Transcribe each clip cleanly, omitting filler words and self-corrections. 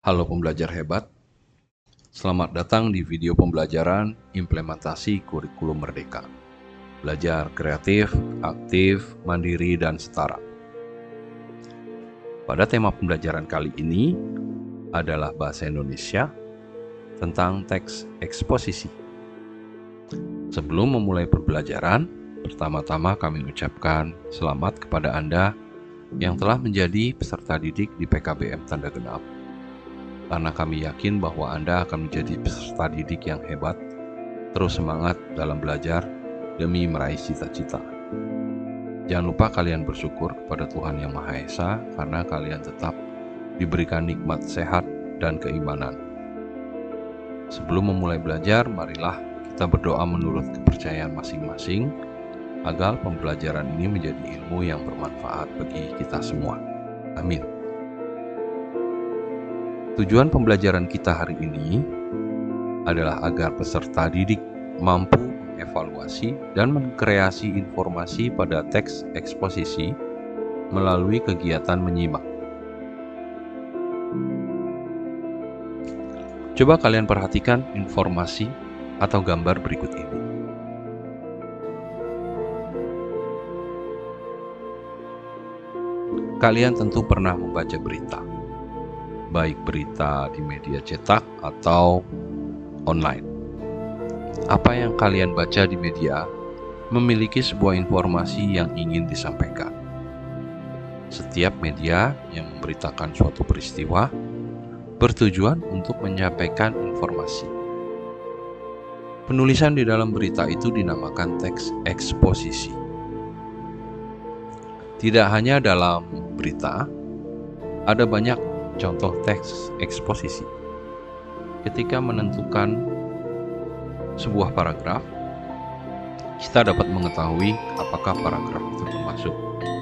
Halo pembelajar hebat, selamat datang di video pembelajaran implementasi kurikulum merdeka. Belajar kreatif, aktif, mandiri, dan setara. Pada tema pembelajaran kali ini adalah bahasa Indonesia tentang teks eksposisi. Sebelum memulai pembelajaran, pertama-tama kami ucapkan selamat kepada Anda yang telah menjadi peserta didik di PKBM Tanda Genap. Karena kami yakin bahwa Anda akan menjadi peserta didik yang hebat, terus semangat dalam belajar demi meraih cita-cita. Jangan lupa kalian bersyukur kepada Tuhan Yang Maha Esa karena kalian tetap diberikan nikmat sehat dan keimanan. Sebelum memulai belajar, marilah kita berdoa menurut kepercayaan masing-masing agar pembelajaran ini menjadi ilmu yang bermanfaat bagi kita semua. Amin. Tujuan pembelajaran kita hari ini adalah agar peserta didik mampu mengevaluasi dan mengkreasi informasi pada teks eksposisi melalui kegiatan menyimak. Coba kalian perhatikan informasi atau gambar berikut ini. Kalian tentu pernah membaca berita, baik berita di media cetak atau online. Apa yang kalian baca di media memiliki sebuah informasi yang ingin disampaikan. Setiap media yang memberitakan suatu peristiwa bertujuan untuk menyampaikan informasi. Penulisan di dalam berita itu dinamakan teks eksposisi. Tidak hanya dalam berita, ada banyak contoh teks eksposisi. Ketika menentukan sebuah paragraf, kita dapat mengetahui apakah paragraf itu termasuk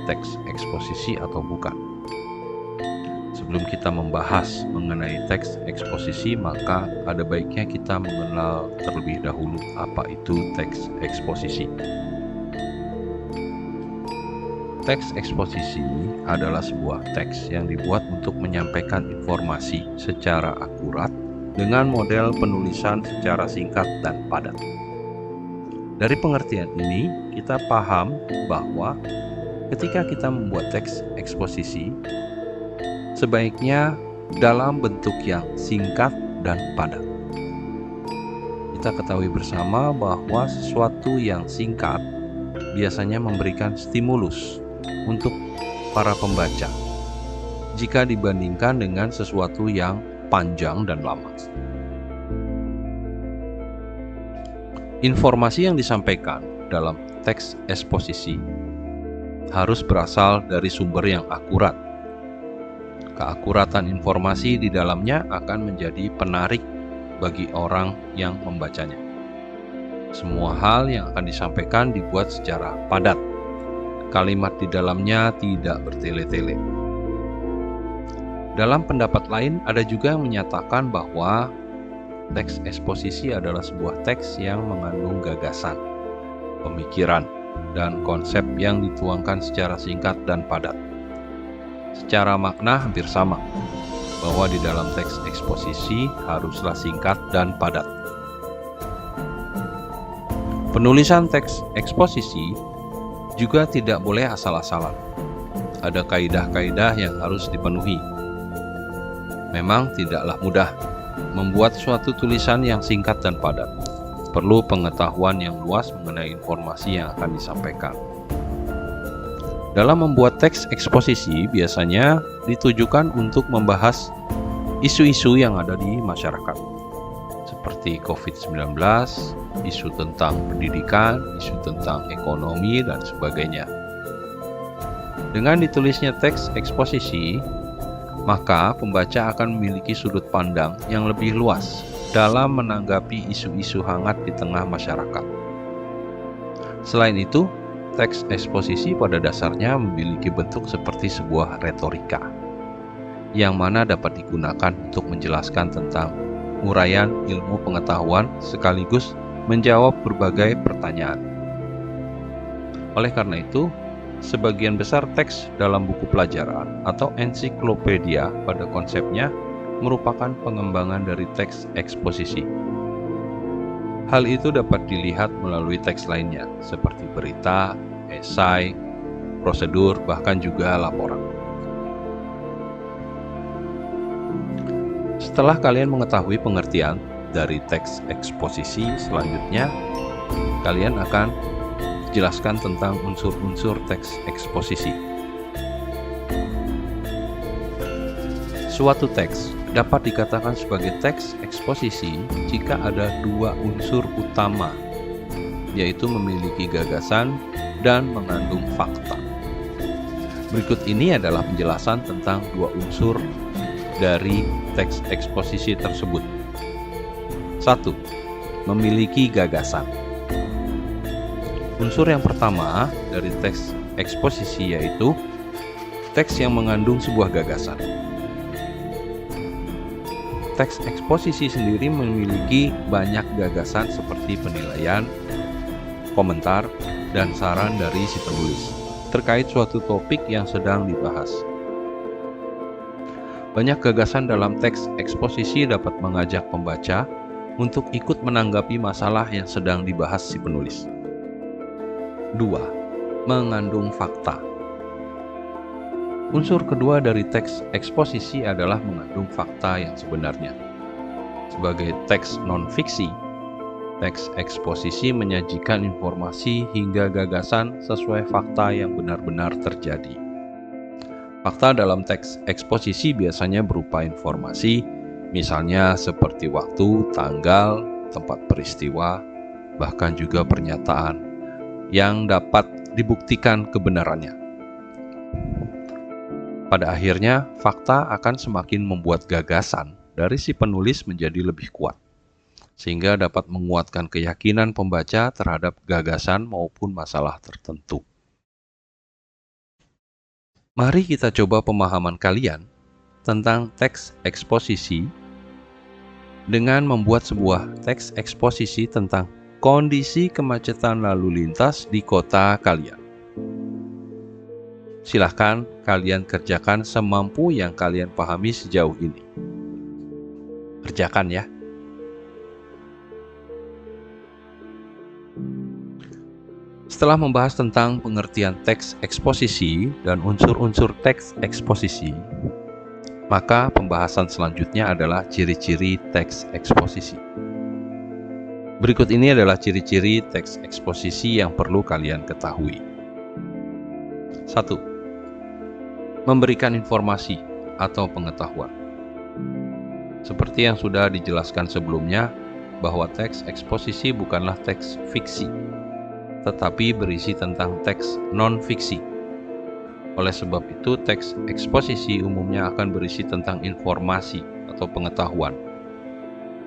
teks eksposisi atau bukan. Sebelum kita membahas mengenai teks eksposisi, maka ada baiknya kita mengenal terlebih dahulu apa itu teks eksposisi. Teks eksposisi adalah sebuah teks yang dibuat untuk menyampaikan informasi secara akurat dengan model penulisan secara singkat dan padat. Dari pengertian ini, kita paham bahwa ketika kita membuat teks eksposisi, sebaiknya dalam bentuk yang singkat dan padat. Kita ketahui bersama bahwa sesuatu yang singkat biasanya memberikan stimulus untuk para pembaca jika dibandingkan dengan sesuatu yang panjang dan lama. Informasi yang disampaikan dalam teks eksposisi harus berasal dari sumber yang akurat. Keakuratan informasi di dalamnya akan menjadi penarik bagi orang yang membacanya. Semua hal yang akan disampaikan dibuat secara padat. Kalimat di dalamnya tidak bertele-tele. Dalam pendapat lain, ada juga yang menyatakan bahwa teks eksposisi adalah sebuah teks yang mengandung gagasan, pemikiran, dan konsep yang dituangkan secara singkat dan padat. Secara makna hampir sama, bahwa di dalam teks eksposisi haruslah singkat dan padat. Penulisan teks eksposisi juga tidak boleh asal-asalan. Ada kaidah-kaidah yang harus dipenuhi. Memang tidaklah mudah membuat suatu tulisan yang singkat dan padat. Perlu pengetahuan yang luas mengenai informasi yang akan disampaikan. Dalam membuat teks eksposisi biasanya ditujukan untuk membahas isu-isu yang ada di masyarakat, seperti COVID-19, isu tentang pendidikan, isu tentang ekonomi, dan sebagainya. Dengan ditulisnya teks eksposisi, maka pembaca akan memiliki sudut pandang yang lebih luas dalam menanggapi isu-isu hangat di tengah masyarakat. Selain itu, teks eksposisi pada dasarnya memiliki bentuk seperti sebuah retorika, yang mana dapat digunakan untuk menjelaskan tentang uraian ilmu pengetahuan sekaligus menjawab berbagai pertanyaan. Oleh karena itu, sebagian besar teks dalam buku pelajaran atau ensiklopedia pada konsepnya merupakan pengembangan dari teks eksposisi. Hal itu dapat dilihat melalui teks lainnya, seperti berita, esai, prosedur, bahkan juga laporan. Setelah kalian mengetahui pengertian dari teks eksposisi, selanjutnya kalian akan jelaskan tentang unsur-unsur teks eksposisi. Suatu teks dapat dikatakan sebagai teks eksposisi jika ada dua unsur utama, yaitu memiliki gagasan dan mengandung fakta. Berikut ini adalah penjelasan tentang dua unsur dari teks eksposisi tersebut. 1. Memiliki gagasan. Unsur yang pertama dari teks eksposisi yaitu teks yang mengandung sebuah gagasan. Teks eksposisi sendiri memiliki banyak gagasan seperti penilaian, komentar, dan saran dari si penulis terkait suatu topik yang sedang dibahas. Banyak gagasan dalam teks eksposisi dapat mengajak pembaca untuk ikut menanggapi masalah yang sedang dibahas si penulis. 2. Mengandung fakta. Unsur kedua dari teks eksposisi adalah mengandung fakta yang sebenarnya. Sebagai teks non-fiksi, teks eksposisi menyajikan informasi hingga gagasan sesuai fakta yang benar-benar terjadi. Fakta dalam teks eksposisi biasanya berupa informasi, misalnya seperti waktu, tanggal, tempat peristiwa, bahkan juga pernyataan yang dapat dibuktikan kebenarannya. Pada akhirnya, fakta akan semakin membuat gagasan dari si penulis menjadi lebih kuat, sehingga dapat menguatkan keyakinan pembaca terhadap gagasan maupun masalah tertentu. Mari kita coba pemahaman kalian tentang teks eksposisi dengan membuat sebuah teks eksposisi tentang kondisi kemacetan lalu lintas di kota kalian. Silahkan kalian kerjakan semampu yang kalian pahami sejauh ini. Kerjakan ya. Setelah membahas tentang pengertian teks eksposisi dan unsur-unsur teks eksposisi, maka pembahasan selanjutnya adalah ciri-ciri teks eksposisi. Berikut ini adalah ciri-ciri teks eksposisi yang perlu kalian ketahui. 1. Memberikan informasi atau pengetahuan. Seperti yang sudah dijelaskan sebelumnya, bahwa teks eksposisi bukanlah teks fiksi, tetapi berisi tentang teks non-fiksi. Oleh sebab itu, teks eksposisi umumnya akan berisi tentang informasi atau pengetahuan.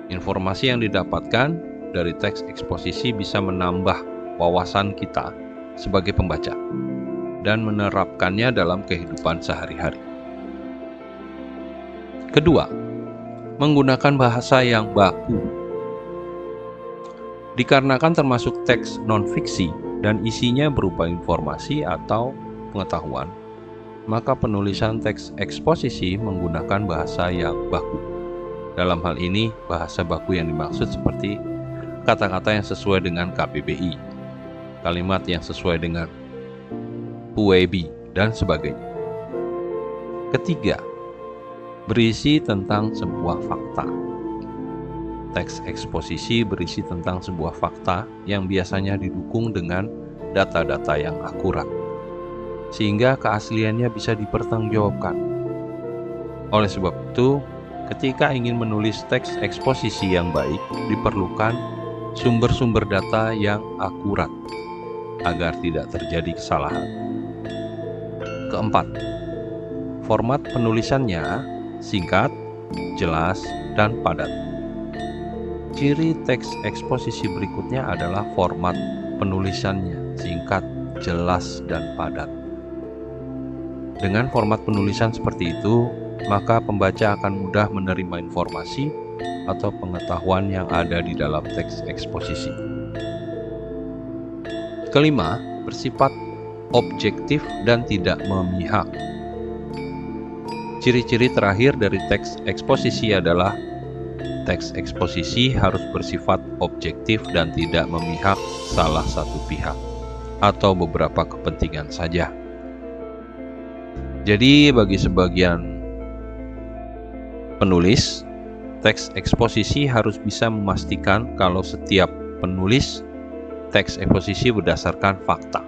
Informasi yang didapatkan dari teks eksposisi bisa menambah wawasan kita sebagai pembaca dan menerapkannya dalam kehidupan sehari-hari. Kedua, menggunakan bahasa yang baku. Dikarenakan termasuk teks non-fiksi dan isinya berupa informasi atau pengetahuan, maka penulisan teks eksposisi menggunakan bahasa yang baku. Dalam hal ini, bahasa baku yang dimaksud seperti kata-kata yang sesuai dengan KBBI, kalimat yang sesuai dengan UEB, dan sebagainya. Ketiga, berisi tentang sebuah fakta. Teks eksposisi berisi tentang sebuah fakta yang biasanya didukung dengan data-data yang akurat, sehingga keasliannya bisa dipertanggungjawabkan. Oleh sebab itu, ketika ingin menulis teks eksposisi yang baik, diperlukan sumber-sumber data yang akurat agar tidak terjadi kesalahan. Keempat, format penulisannya singkat, jelas, dan padat. Ciri teks eksposisi berikutnya adalah format penulisannya singkat, jelas, dan padat. Dengan format penulisan seperti itu, maka pembaca akan mudah menerima informasi atau pengetahuan yang ada di dalam teks eksposisi. Kelima, bersifat objektif dan tidak memihak. Ciri-ciri terakhir dari teks eksposisi adalah teks eksposisi harus bersifat objektif dan tidak memihak salah satu pihak atau beberapa kepentingan saja. Jadi bagi sebagian penulis, teks eksposisi harus bisa memastikan kalau setiap penulis teks eksposisi berdasarkan fakta.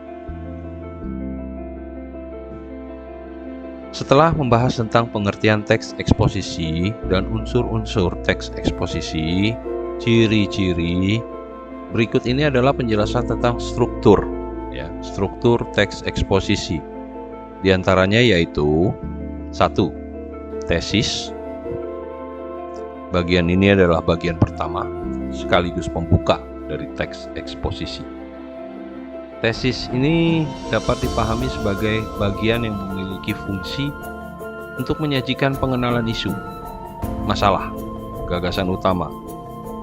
Setelah membahas tentang pengertian teks eksposisi dan unsur-unsur teks eksposisi, ciri-ciri, berikut ini adalah penjelasan tentang struktur, struktur teks eksposisi. Di antaranya yaitu 1. Tesis. Bagian ini adalah bagian pertama, sekaligus pembuka dari teks eksposisi. Tesis ini dapat dipahami sebagai bagian yang memiliki fungsi untuk menyajikan pengenalan isu, masalah, gagasan utama,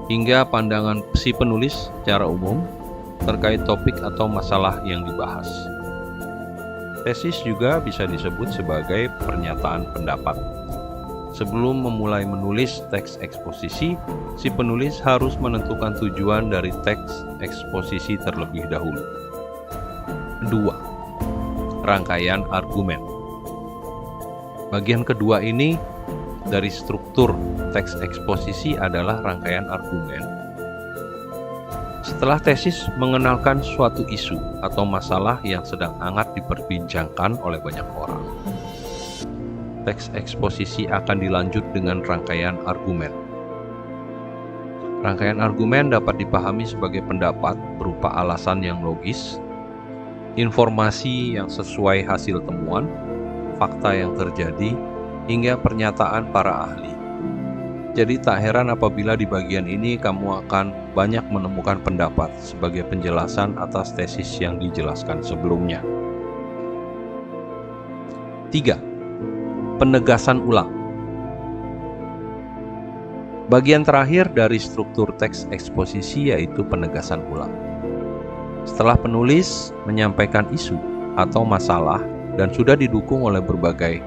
hingga pandangan si penulis secara umum terkait topik atau masalah yang dibahas. Tesis juga bisa disebut sebagai pernyataan pendapat. Sebelum memulai menulis teks eksposisi, si penulis harus menentukan tujuan dari teks eksposisi terlebih dahulu. 2. Rangkaian argumen. Bagian kedua ini dari struktur teks eksposisi adalah rangkaian argumen. Setelah tesis mengenalkan suatu isu atau masalah yang sedang hangat diperbincangkan oleh banyak orang, teks eksposisi akan dilanjut dengan rangkaian argumen. Rangkaian argumen dapat dipahami sebagai pendapat berupa alasan yang logis, informasi yang sesuai hasil temuan, fakta yang terjadi, hingga pernyataan para ahli. Jadi tak heran apabila di bagian ini kamu akan banyak menemukan pendapat sebagai penjelasan atas tesis yang dijelaskan sebelumnya. 3. Penegasan ulang. Bagian terakhir dari struktur teks eksposisi yaitu penegasan ulang. Setelah penulis menyampaikan isu atau masalah dan sudah didukung oleh berbagai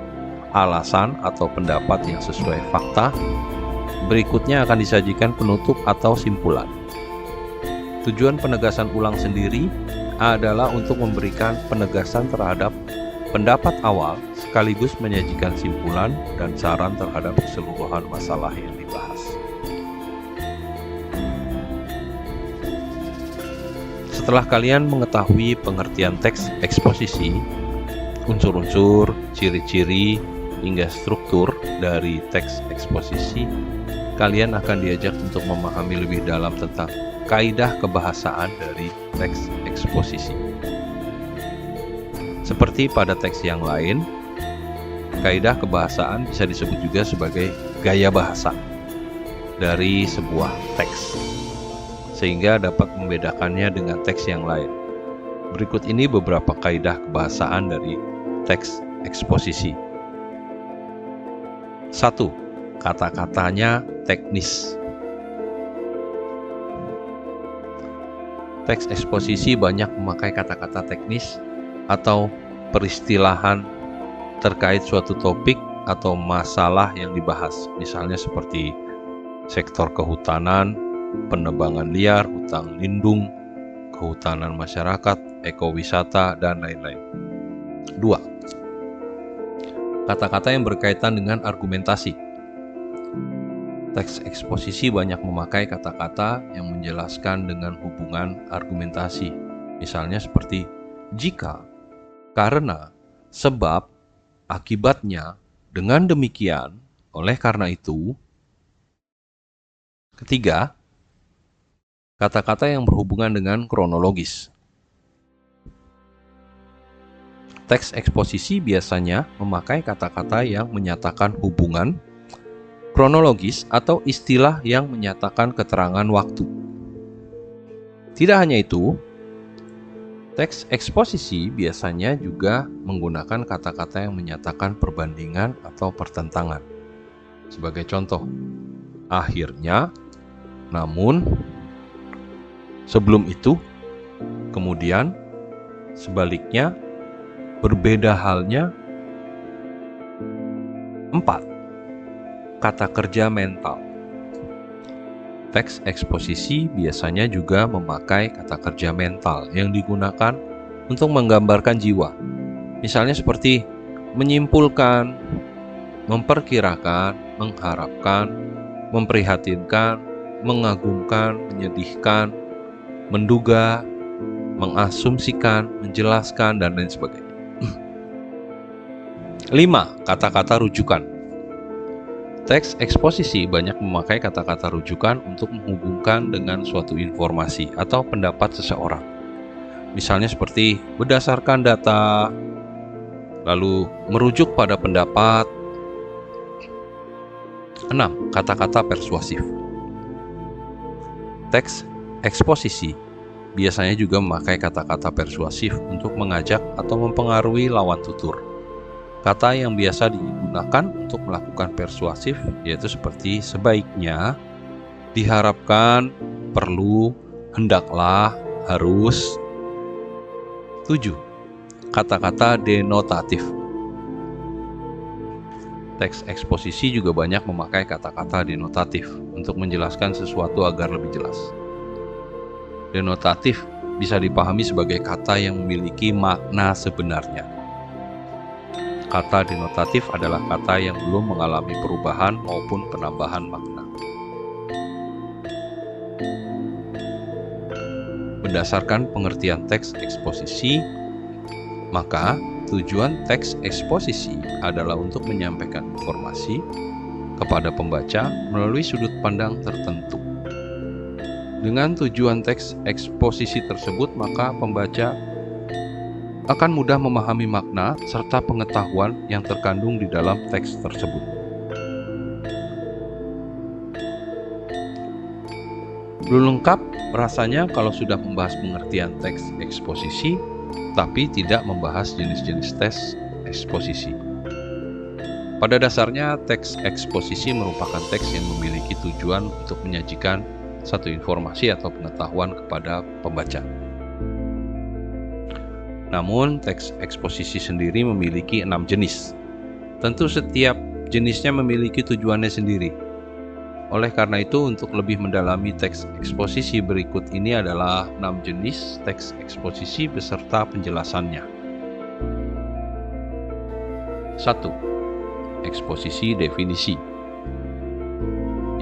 alasan atau pendapat yang sesuai fakta, berikutnya akan disajikan penutup atau simpulan. Tujuan penegasan ulang sendiri adalah untuk memberikan penegasan terhadap pendapat awal sekaligus menyajikan simpulan dan saran terhadap keseluruhan masalah yang dibahas. Setelah kalian mengetahui pengertian teks eksposisi, unsur-unsur, ciri-ciri, hingga struktur dari teks eksposisi, kalian akan diajak untuk memahami lebih dalam tentang kaidah kebahasaan dari teks eksposisi. Seperti pada teks yang lain, kaidah kebahasaan bisa disebut juga sebagai gaya bahasa dari sebuah teks, sehingga dapat membedakannya dengan teks yang lain. Berikut ini beberapa kaidah kebahasaan dari teks eksposisi. 1. Kata-katanya teknis. Teks eksposisi banyak memakai kata-kata teknis atau peristilahan terkait suatu topik atau masalah yang dibahas, misalnya seperti sektor kehutanan, penebangan liar, hutan lindung, kehutanan masyarakat, ekowisata, dan lain-lain. 2. Kata-kata yang berkaitan dengan argumentasi. Teks eksposisi banyak memakai kata-kata yang menjelaskan dengan hubungan argumentasi, misalnya seperti jika, karena, sebab, akibatnya, dengan demikian, oleh karena itu. Ketiga, kata-kata yang berhubungan dengan kronologis. Teks eksposisi biasanya memakai kata-kata yang menyatakan hubungan kronologis atau istilah yang menyatakan keterangan waktu. Tidak hanya itu, teks eksposisi biasanya juga menggunakan kata-kata yang menyatakan perbandingan atau pertentangan. Sebagai contoh, akhirnya, namun, sebelum itu, kemudian, sebaliknya, berbeda halnya, 4. Kata kerja mental. Teks eksposisi biasanya juga memakai kata kerja mental yang digunakan untuk menggambarkan jiwa. Misalnya seperti menyimpulkan, memperkirakan, mengharapkan, memprihatinkan, mengagumkan, menyedihkan, menduga, mengasumsikan, menjelaskan, dan lain sebagainya. 5. Kata-kata rujukan. Teks eksposisi banyak memakai kata-kata rujukan untuk menghubungkan dengan suatu informasi atau pendapat seseorang. Misalnya seperti berdasarkan data, lalu merujuk pada pendapat. 6. Kata-kata persuasif. Teks eksposisi biasanya juga memakai kata-kata persuasif untuk mengajak atau mempengaruhi lawan tutur. Kata yang biasa digunakan untuk melakukan persuasif yaitu seperti sebaiknya, diharapkan, perlu, hendaklah, harus. 7. Kata-kata denotatif. Teks eksposisi juga banyak memakai kata-kata denotatif untuk menjelaskan sesuatu agar lebih jelas. Denotatif bisa dipahami sebagai kata yang memiliki makna sebenarnya. Kata denotatif adalah kata yang belum mengalami perubahan maupun penambahan makna. Berdasarkan pengertian teks eksposisi, maka tujuan teks eksposisi adalah untuk menyampaikan informasi kepada pembaca melalui sudut pandang tertentu. Dengan tujuan teks eksposisi tersebut, maka pembaca akan mudah memahami makna serta pengetahuan yang terkandung di dalam teks tersebut. Belum lengkap rasanya kalau sudah membahas pengertian teks eksposisi, tapi tidak membahas jenis-jenis teks eksposisi. Pada dasarnya, teks eksposisi merupakan teks yang memiliki tujuan untuk menyajikan satu informasi atau pengetahuan kepada pembaca. Namun, teks eksposisi sendiri memiliki 6 jenis. Tentu setiap jenisnya memiliki tujuannya sendiri. Oleh karena itu, untuk lebih mendalami teks eksposisi berikut ini adalah 6 jenis teks eksposisi beserta penjelasannya. 1. Eksposisi definisi,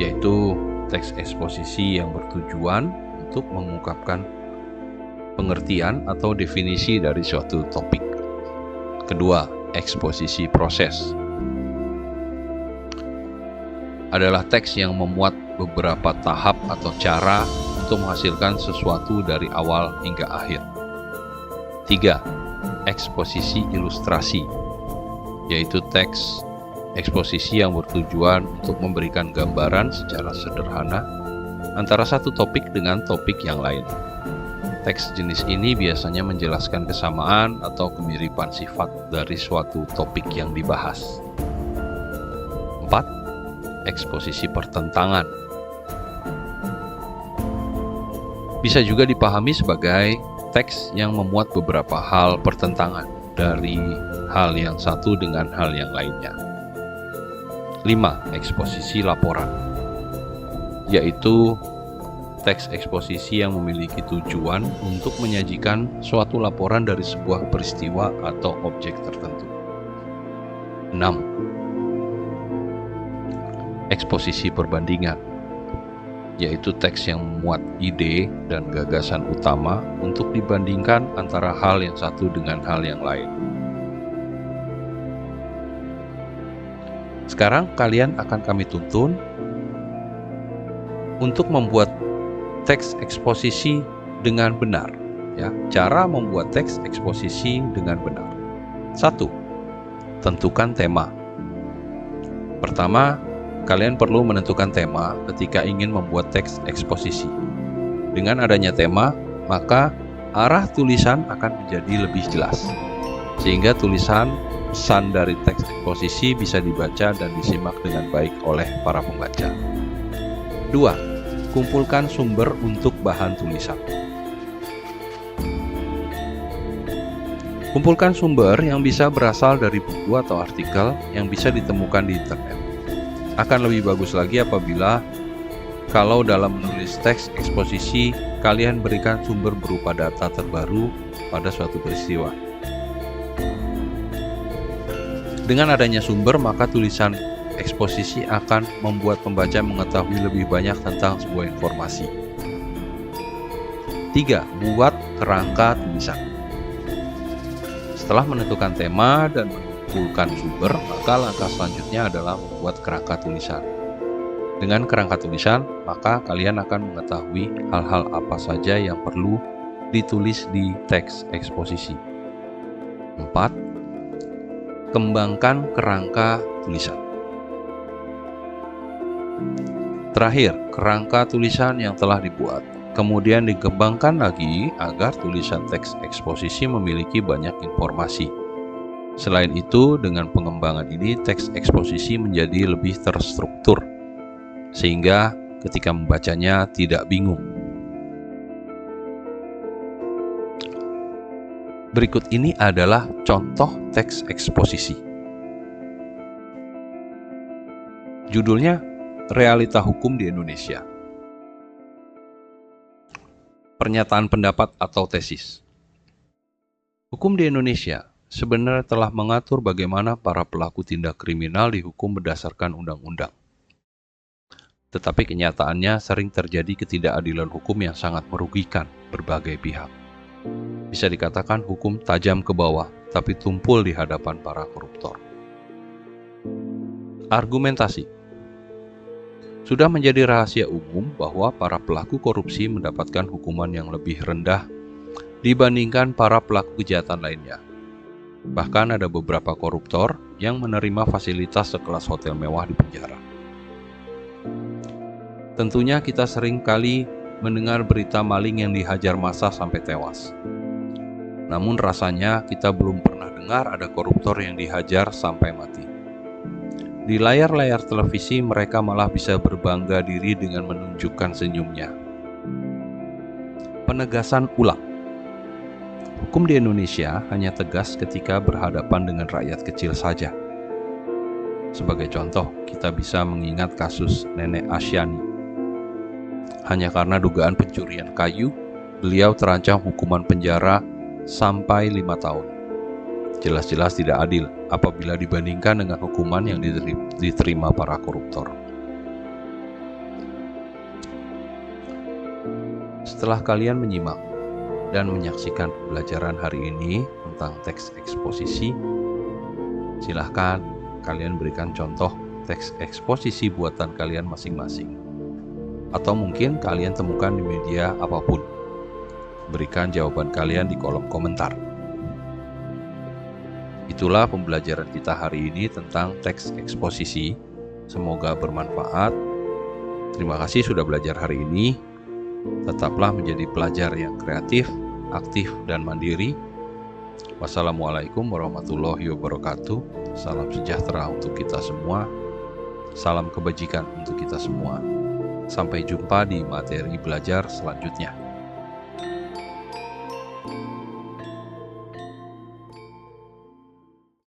yaitu teks eksposisi yang bertujuan untuk mengungkapkan pengertian atau definisi dari suatu topik. Kedua, eksposisi proses adalah teks yang memuat beberapa tahap atau cara untuk menghasilkan sesuatu dari awal hingga akhir. 3. Eksposisi ilustrasi, yaitu teks eksposisi yang bertujuan untuk memberikan gambaran secara sederhana antara satu topik dengan topik yang lain. Teks jenis ini biasanya menjelaskan kesamaan atau kemiripan sifat dari suatu topik yang dibahas. 4. Eksposisi pertentangan bisa juga dipahami sebagai teks yang memuat beberapa hal pertentangan dari hal yang satu dengan hal yang lainnya. 5. Eksposisi laporan, yaitu teks eksposisi yang memiliki tujuan untuk menyajikan suatu laporan dari sebuah peristiwa atau objek tertentu. 6. Eksposisi perbandingan, yaitu teks yang memuat ide dan gagasan utama untuk dibandingkan antara hal yang satu dengan hal yang lain. Sekarang kalian akan kami tuntun untuk membuat teks eksposisi dengan benar. Ya, cara membuat teks eksposisi dengan benar. 1. Tentukan tema. Pertama, kalian perlu menentukan tema ketika ingin membuat teks eksposisi. Dengan adanya tema, maka arah tulisan akan menjadi lebih jelas, sehingga tulisan pesan dari teks eksposisi bisa dibaca dan disimak dengan baik oleh para pembaca. 2. Kumpulkan sumber untuk bahan tulisan. Kumpulkan sumber yang bisa berasal dari buku atau artikel yang bisa ditemukan di internet. Akan lebih bagus lagi apabila kalau dalam menulis teks eksposisi, kalian berikan sumber berupa data terbaru pada suatu peristiwa. Dengan adanya sumber, maka tulisan eksposisi akan membuat pembaca mengetahui lebih banyak tentang sebuah informasi. 3. Buat kerangka tulisan. Setelah menentukan tema dan mengumpulkan sumber, maka langkah selanjutnya adalah membuat kerangka tulisan. Dengan kerangka tulisan, maka kalian akan mengetahui hal-hal apa saja yang perlu ditulis di teks eksposisi. 4. Kembangkan kerangka tulisan. Terakhir, kerangka tulisan yang telah dibuat kemudian dikembangkan lagi agar tulisan teks eksposisi memiliki banyak informasi. Selain itu, dengan pengembangan ini, teks eksposisi menjadi lebih terstruktur, sehingga ketika membacanya tidak bingung. Berikut ini adalah contoh teks eksposisi. Judulnya, Realita Hukum di Indonesia. Pernyataan pendapat atau tesis. Hukum di Indonesia sebenarnya telah mengatur bagaimana para pelaku tindak kriminal dihukum berdasarkan undang-undang. Tetapi kenyataannya sering terjadi ketidakadilan hukum yang sangat merugikan berbagai pihak. Bisa dikatakan hukum tajam ke bawah, tapi tumpul di hadapan para koruptor. Argumentasi. Sudah menjadi rahasia umum bahwa para pelaku korupsi mendapatkan hukuman yang lebih rendah dibandingkan para pelaku kejahatan lainnya. Bahkan ada beberapa koruptor yang menerima fasilitas sekelas hotel mewah di penjara. Tentunya kita sering kali mendengar berita maling yang dihajar massa sampai tewas. Namun rasanya kita belum pernah dengar ada koruptor yang dihajar sampai mati. Di layar-layar televisi mereka malah bisa berbangga diri dengan menunjukkan senyumnya. Penegasan ulang. Hukum di Indonesia hanya tegas ketika berhadapan dengan rakyat kecil saja. Sebagai contoh, kita bisa mengingat kasus Nenek Asyani. Hanya karena dugaan pencurian kayu, beliau terancam hukuman penjara sampai 5 tahun. Jelas-jelas tidak adil apabila dibandingkan dengan hukuman yang diterima para koruptor. Setelah kalian menyimak dan menyaksikan pembelajaran hari ini tentang teks eksposisi, silahkan kalian berikan contoh teks eksposisi buatan kalian masing-masing. Atau mungkin kalian temukan di media apapun. Berikan jawaban kalian di kolom komentar. Itulah pembelajaran kita hari ini tentang teks eksposisi. Semoga bermanfaat. Terima kasih sudah belajar hari ini. Tetaplah menjadi pelajar yang kreatif, aktif, dan mandiri. Wassalamualaikum warahmatullahi wabarakatuh. Salam sejahtera untuk kita semua. Salam kebajikan untuk kita semua. Sampai jumpa di materi belajar selanjutnya.